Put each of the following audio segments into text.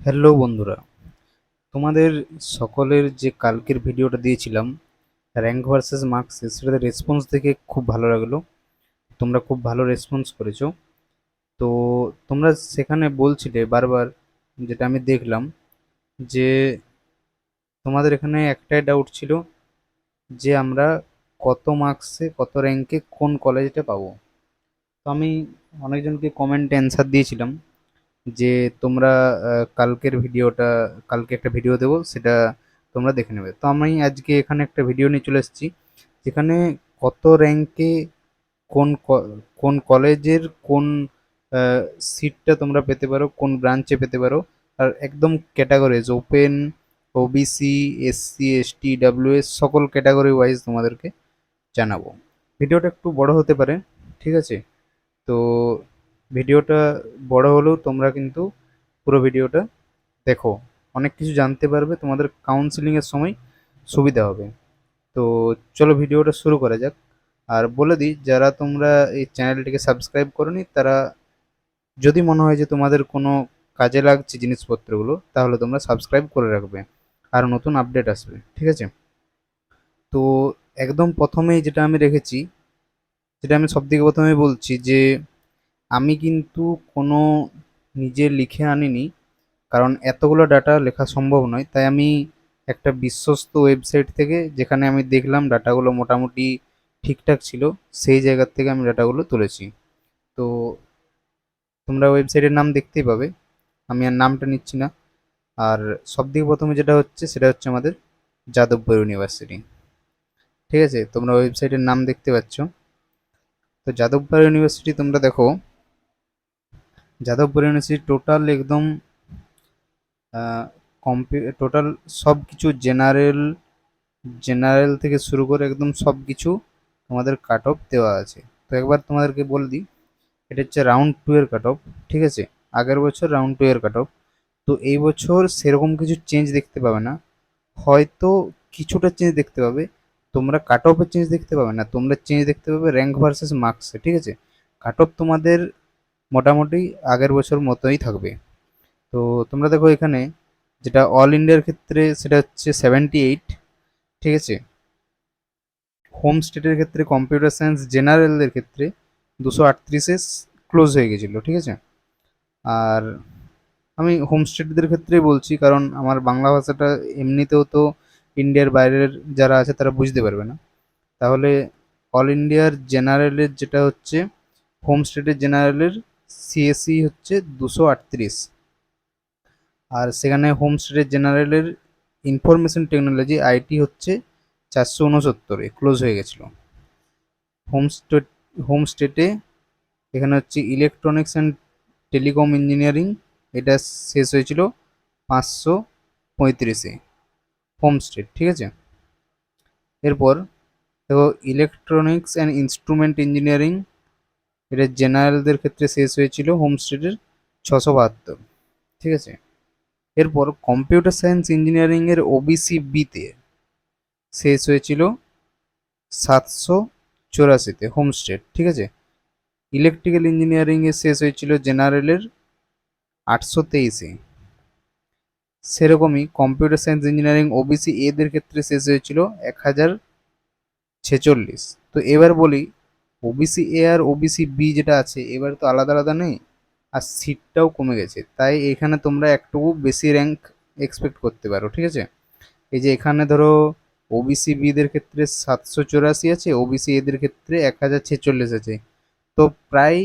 Hello বন্ধুরা, তোমাদের সকলের যে কালকের ভিডিওটা দিয়েছিলাম র্যাঙ্ক ভার্সেস মার্কস, সেটাতে রেসপন্স দেখে খুব ভালো লাগলো। তোমরা খুব ভালো রেসপন্স করেছো। তো তোমরা সেখানে বলছিলে বারবার, যেটা আমি দেখলাম, যে তোমাদের এখানে একটাই ডাউট ছিল যে আমরা কত মার্কসে কত র্যাঙ্কে কোন কলেজটা পাবো। তো আমি অনেকজনকে কমেন্টে অ্যান্সার দিয়েছিলাম যে তোমরা কালকে একটা ভিডিও দেবো, সেটা তোমরা দেখে নেবে। তো আমি আজকে এখানে একটা ভিডিও নিয়ে চলে এসেছি, যেখানে কত র্যাঙ্কে কোন কলেজের কোন সিটটা তোমরা পেতে পারো, কোন ব্রাঞ্চে পেতে পারো, আর একদম categories open, OBC, SC, ST, WS সকল ক্যাটাগরি ওয়াইজ তোমাদেরকে জানাবো। ভিডিওটা একটু বড় হতে পারে, ঠিক আছে? তো ভিডিওটা বড় হলেও তোমরা কিন্তু পুরো ভিডিওটা দেখো, অনেক কিছু জানতে পারবে, তোমাদের কাউন্সিলিং এর সময় সুবিধা হবে। তো চলো ভিডিওটা শুরু করা যাক। আর বলে দিই, যারা তোমরা এই চ্যানেলটিকে সাবস্ক্রাইব করোনি, তারা যদি মনে হয় যে তোমাদের কোনো কাজে লাগছে জিনিসপত্রগুলো, তাহলে তোমরা সাবস্ক্রাইব করে রাখবে, আর নতুন আপডেট আসবে, ঠিক আছে? তো একদম প্রথমেই যেটা আমি রেখেছি, যেটা আমি সব থেকে প্রথমে বলছি, যে আমি কিন্তু কোনো নিজে লিখে আনিনি, কারণ এতগুলো ডাটা লেখা সম্ভব নয়। তাই আমি একটা বিশ্বস্ত ওয়েবসাইট থেকে, যেখানে আমি দেখলাম ডাটাগুলো মোটামুটি ঠিকঠাক ছিল, সেই জায়গার থেকে আমি ডাটাগুলো তুলেছি। তো তোমরা ওয়েবসাইটের নাম দেখতেই পাবে, আমি আর নামটা নিচ্ছি না। আর সবথেকে প্রথমে যেটা হচ্ছে, সেটা হচ্ছে আমাদের যাদবপুর ইউনিভার্সিটি, ঠিক আছে? তোমরা ওয়েবসাইটের নাম দেখতে পাচ্ছ। তো যাদবপুর ইউনিভার্সিটি তোমরা দেখো, যাদবপুর ইউনিভার্সিটি টোটাল একদম টোটাল সব কিছু জেনারেল, জেনারেল থেকে শুরু করে একদম সব কিছু তোমাদের কাট অফ দেওয়া আছে। তো একবার তোমাদেরকে বলে দিই, এটা হচ্ছে রাউন্ড টু এর কাট অফ, ঠিক আছে? আগের বছর রাউন্ড টু এর কাট অফ। তো এই বছর সেরকম কিছু চেঞ্জ দেখতে পাবে না, হয়তো কিছুটা চেঞ্জ দেখতে পাবে। তোমরা কাট অফের চেঞ্জ দেখতে পাবে না, তোমরা চেঞ্জ দেখতে পাবে র্যাঙ্ক ভার্সেস মার্কসে, ঠিক আছে? কাট অফ তোমাদের মোটামুটি আগের বছর মতোই থাকবে। তো তোমরা দেখো এখানে, যেটা অল ইন্ডিয়ার ক্ষেত্রে সেটা হচ্ছে 78, ঠিক আছে? হোম স্টেটের ক্ষেত্রে কম্পিউটার সায়েন্স জেনারেলদের ক্ষেত্রে 238-এ ক্লোজ হয়ে গেছিলো, ঠিক আছে? আর আমি হোম স্টেটদের ক্ষেত্রেই বলছি, কারণ আমার বাংলা ভাষাটা এমনিতেও তো ইন্ডিয়ার বাইরের যারা আছে তারা বুঝতে পারবে না। তাহলে অল ইন্ডিয়ার জেনারেলের যেটা হচ্ছে, হোম স্টেটের জেনারেলের সিএসসি হচ্ছে 238, আর সেখানে হোম স্টেটের জেনারেলের ইনফরমেশন টেকনোলজি আইটি হচ্ছে 469-এ ক্লোজ হয়ে গেছিলো। হোম স্টেট হোম স্টেটে এখানে হচ্ছে ইলেকট্রনিক্স অ্যান্ড টেলিকম ইঞ্জিনিয়ারিং, এটা শেষ হয়েছিল 535-এ, হোম স্টেট, ঠিক আছে? এরপর দেখো ইলেকট্রনিক্স অ্যান্ড ইনস্ট্রুমেন্ট ইঞ্জিনিয়ারিং, এটা জেনারেলদের ক্ষেত্রে শেষ হয়েছিল হোম স্টেটের 672, ঠিক আছে? এরপর কম্পিউটার সায়েন্স ইঞ্জিনিয়ারিং এর ওবিসি বিতে শেষ হয়েছিল 784-তে, হোম স্টেট, ঠিক আছে? ইলেকট্রিক্যাল ইঞ্জিনিয়ারিং এ শেষ হয়েছিল জেনারেলের 823-এ। সেরকমই কম্পিউটার সায়েন্স ইঞ্জিনিয়ারিং ওবিসি এদের ক্ষেত্রে শেষ হয়েছিল 1046। তো এবার বলি, ওবিসি এ আর ওবিসি বি যেটা আছে, এবার তো আলাদা আলাদা নেই, আর সিটটাও কমে গেছে, তাই এখানে তোমরা একটু বেশি র্যাঙ্ক এক্সপেক্ট করতে পারো, ঠিক আছে? এই যে এখানে ধরো ওবিসি বিদের ক্ষেত্রে 784 আছে, ওবিসি এদের ক্ষেত্রে 1046 আছে। তো প্রায়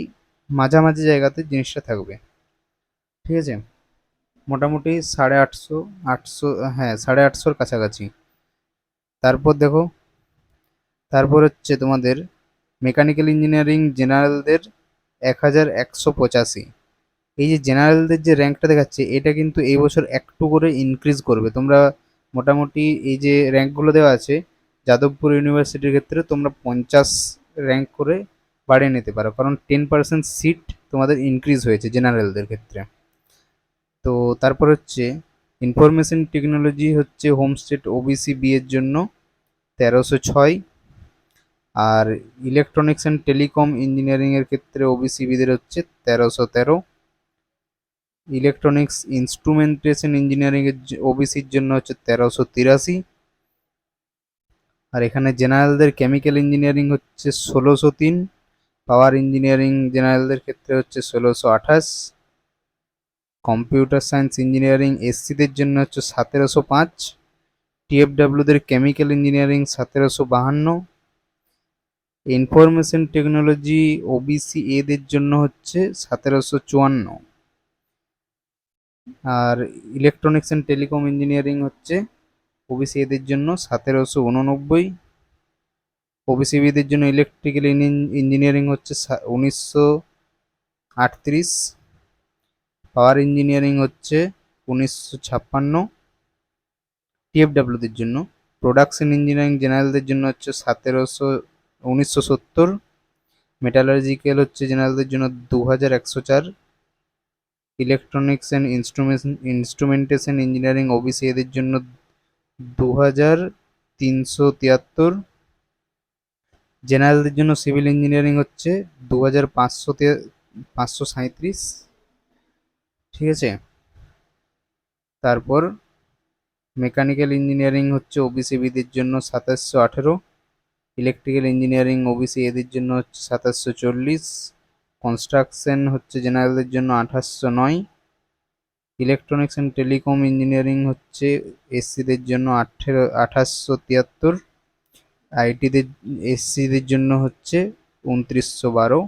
মাঝামাঝি জায়গাতে জিনিসটা থাকবে, ঠিক আছে? মোটামুটি 850, 800, হ্যাঁ 850-এর কাছাকাছি। তারপর দেখো, তারপর হচ্ছে তোমাদের মেকানিক্যাল ইঞ্জিনিয়ারিং জেনারেলদের 1185। এই যে জেনারেলদের যে র্যাঙ্কটা দেখাচ্ছে, এটা কিন্তু এই বছর একটু করে ইনক্রিজ করবে। তোমরা মোটামুটি এই যে র্যাঙ্কগুলো দেওয়া আছে, যাদবপুর ইউনিভার্সিটির ক্ষেত্রে তোমরা 50 র্যাঙ্ক করে বাড়িয়ে নিতে পারো, কারণ 10% সিট তোমাদের ইনক্রিজ হয়েছে জেনারেলদের ক্ষেত্রে। তো তারপর হচ্ছে ইনফরমেশন টেকনোলজি হচ্ছে হোম স্টেট ওবিসি বি এর জন্য 1306, আর ইলেকট্রনিক্স অ্যান্ড টেলিকম ইঞ্জিনিয়ারিং এর ক্ষেত্রে ওবিসি বিদের হচ্ছে 1313। ইলেকট্রনিক্স ইনস্ট্রুমেন্টেশন ইঞ্জিনিয়ারিং এর ওবিসির জন্য হচ্ছে 1383। আর এখানে জেনারেলদের কেমিক্যাল ইঞ্জিনিয়ারিং হচ্ছে 1603। পাওয়ার ইঞ্জিনিয়ারিং জেনারেলদের ক্ষেত্রে হচ্ছে 1628। কম্পিউটার সায়েন্স ইঞ্জিনিয়ারিং এসসিদের জন্য হচ্ছে 1705। টিএফডাব্লিউদের chemical engineering 1752। Information technology OBC এদের জন্য হচ্ছে 1754। আর ইলেকট্রনিক্স অ্যান্ড টেলিকম ইঞ্জিনিয়ারিং হচ্ছে ওবিসি এদের জন্য 1789। ওবিসি বিদের জন্য ইলেকট্রিক্যাল ইঞ্জিনিয়ারিং হচ্ছে 1938। পাওয়ার ইঞ্জিনিয়ারিং হচ্ছে 1956। টিএফডাব্লিউদের জন্য প্রোডাকশন ইঞ্জিনিয়ারিং জেনারেলদের জন্য হচ্ছে 1970। মেটালার্জিক্যাল হচ্ছে জেনারেলদের জন্য 2104। Electronics and instrumentation engineering OBC এদের জন্য 2373। জেনারেলদের জন্য সিভিল ইঞ্জিনিয়ারিং হচ্ছে 2537। ঠিক আছে। তারপর মেকানিক্যাল ইঞ্জিনিয়ারিং হচ্ছে ওবিসি বিদের জন্য 2718। ইলেকট্রিক্যাল ইঞ্জিনিয়ারিং ওবিসি এদের জন্য হচ্ছে 2740। কনস্ট্রাকশন হচ্ছে জেনারেলদের জন্য 2809। ইলেকট্রনিক্স অ্যান্ড টেলিকম ইঞ্জিনিয়ারিং হচ্ছে এসসিদের জন্য 2873। আইটিদের এসসিদের জন্য হচ্ছে 2912।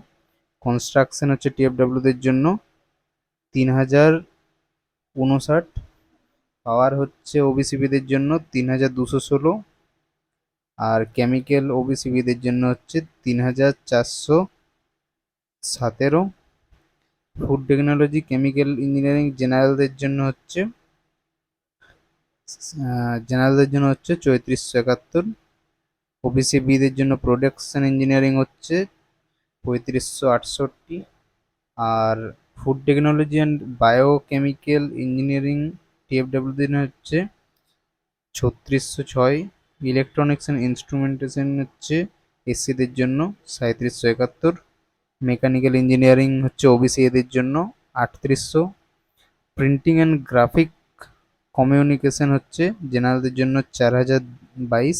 কনস্ট্রাকশন হচ্ছে টিএফডাব্লিউদের জন্য 3059। পাওয়ার হচ্ছে ওবিসিবিদের জন্য 3216। আর কেমিক্যাল ওবিসিবিদের জন্য হচ্ছে 3417। ফুড টেকনোলজি কেমিক্যাল ইঞ্জিনিয়ারিং জেনারেলদের জন্য হচ্ছে 3471। ওবিসি বিদের জন্য প্রোডাকশন ইঞ্জিনিয়ারিং হচ্ছে 3568। আর food technology and biochemical engineering টিএফডাব্লিউদের হচ্ছে 3606। ইলেকট্রনিক্স অ্যান্ড ইনস্ট্রুমেন্টেশন হচ্ছে এসসিদের জন্য 3771। মেকানিক্যাল ইঞ্জিনিয়ারিং হচ্ছে ওবিসি এদের জন্য 3800। প্রিন্টিং অ্যান্ড গ্রাফিক কমিউনিকেশন হচ্ছে জেনারেলদের জন্য 4022।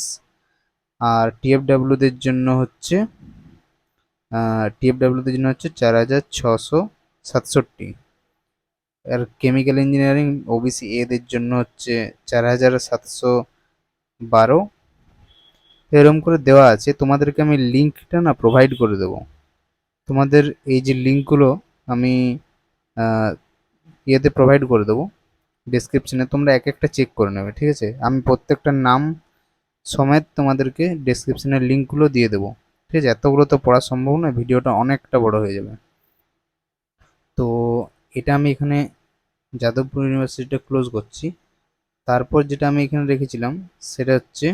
আর টিএফডাব্লিউদের জন্য হচ্ছে 4667। আর কেমিক্যাল ইঞ্জিনিয়ারিং ওবিসি এদের জন্য হচ্ছে 4712। এরকম করে দেওয়া আছে। তোমাদেরকে আমি লিঙ্কটা না প্রোভাইড করে দেবো। তোমাদের এই যে লিঙ্কগুলো আমি ইয়েতে প্রোভাইড করে দেবো ডেসক্রিপশনে, তোমরা এক একটা চেক করে নেবে। ঠিক আছে, আমি প্রত্যেকটার নাম সমেত তোমাদেরকে ডেসক্রিপশনের লিঙ্কগুলো দিয়ে দেবো। ঠিক আছে, এতগুলো তো পড়া সম্ভব নয়, ভিডিওটা অনেকটা বড় হয়ে যাবে। তো এটা আমি এখানে যাদবপুর ইউনিভার্সিটিটা ক্লোজ করছি। তারপর যেটা আমি এখানে রেখেছিলাম সেটা হচ্ছে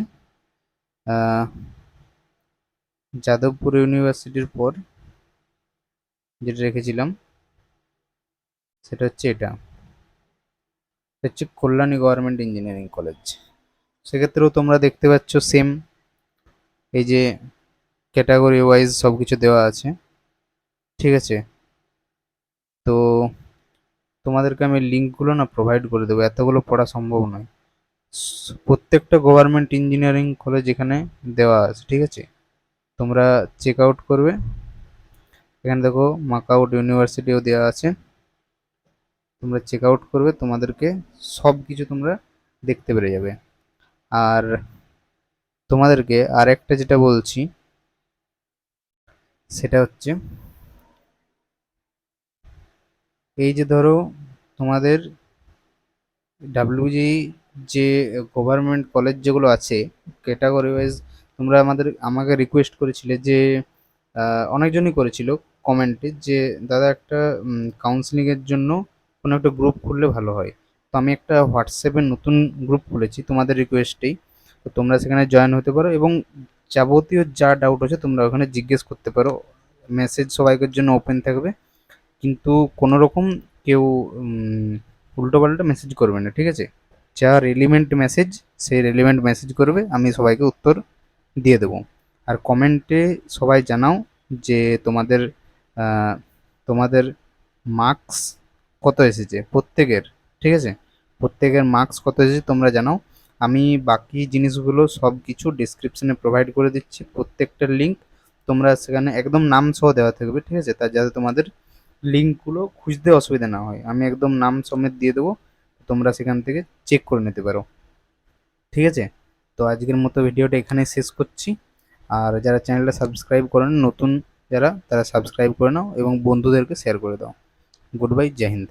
যাদবপুর ইউনিভার্সিটির পর যেটা রেখেছিলাম সেটা হচ্ছে এটা হচ্ছে কল্যাণী গভর্নমেন্ট ইঞ্জিনিয়ারিং কলেজ। সেক্ষেত্রেও তোমরা দেখতে পাচ্ছ সেম, এই যে ক্যাটাগরি ওয়াইজ সব কিছু দেওয়া আছে। ঠিক আছে, তো তোমাদেরকে আমি লিঙ্কগুলো না প্রোভাইড করে দেবো, এতগুলো পড়া সম্ভব নয়। প্রত্যেকটা গভর্নমেন্ট ইঞ্জিনিয়ারিং কলেজ এখানে দেওয়া আছে। ঠিক আছে, তোমরা চেক আউট করবে। এখানে দেখো মাকাউট ইউনিভার্সিটিও দেওয়া আছে, তোমরা চেক আউট করবে, তোমাদেরকে সব কিছু তোমরা দেখতে পেরে যাবে। আর তোমাদেরকে আর একটা যেটা বলছি সেটা হচ্ছে এই যে ধরো তোমাদের ডাব্লিউজি যে গভর্নমেন্ট কলেজ যেগুলো আছে ক্যাটাগরি ওয়াইজ, তোমরা আমাকে রিকোয়েস্ট করেছিলে যে অনেকজনই করেছিল কমেন্টে যে দাদা একটা কাউন্সিলিংয়ের জন্য কোনো একটা গ্রুপ খুললে ভালো হয়। তো আমি একটা হোয়াটসঅ্যাপের নতুন গ্রুপ খুলেছি তোমাদের রিকোয়েস্টেই। তো তোমরা সেখানে জয়েন হতে পারো এবং যাবতীয় যা ডাউট আছে তোমরা ওখানে জিজ্ঞেস করতে পারো। মেসেজ সবাইকার জন্য ওপেন থাকবে, কিন্তু কোনো রকম কেউ উল্টোপাল্টা মেসেজ করবে না। ঠিক আছে, যা রেলিভেন্ট মেসেজ সেই রেলিভেন্ট মেসেজ করবে, আমি সবাইকে উত্তর দিয়ে দেবো। আর কমেন্টে সবাই জানাও যে তোমাদের তোমাদের মার্কস কত এসেছে প্রত্যেকের, ঠিক আছে, প্রত্যেকের মার্কস কত এসেছে তোমরা জানাও। আমি বাকি জিনিসগুলো সব কিছু ডিসক্রিপশনে প্রোভাইড করে দিচ্ছি, প্রত্যেকটা লিঙ্ক তোমরা সেখানে একদম নাম সহ দেওয়া থাকবে, ঠিক আছে, তার যাতে তোমাদের লিঙ্কগুলো খুঁজতে অসুবিধা না হয়, আমি একদম নাম সমেত দিয়ে দেবো, তোমরা সেখান থেকে চেক করে নিতে পারো, ঠিক আছে। তো আজকের মতো ভিডিওটা এখানে শেষ করছি। আর যারা চ্যানেলটা সাবস্ক্রাইব করেন নতুন যারা, তারা সাবস্ক্রাইব করে নাও এবং বন্ধুদেরকে শেয়ার করে দাও। গুড বাই, জয় হিন্দ।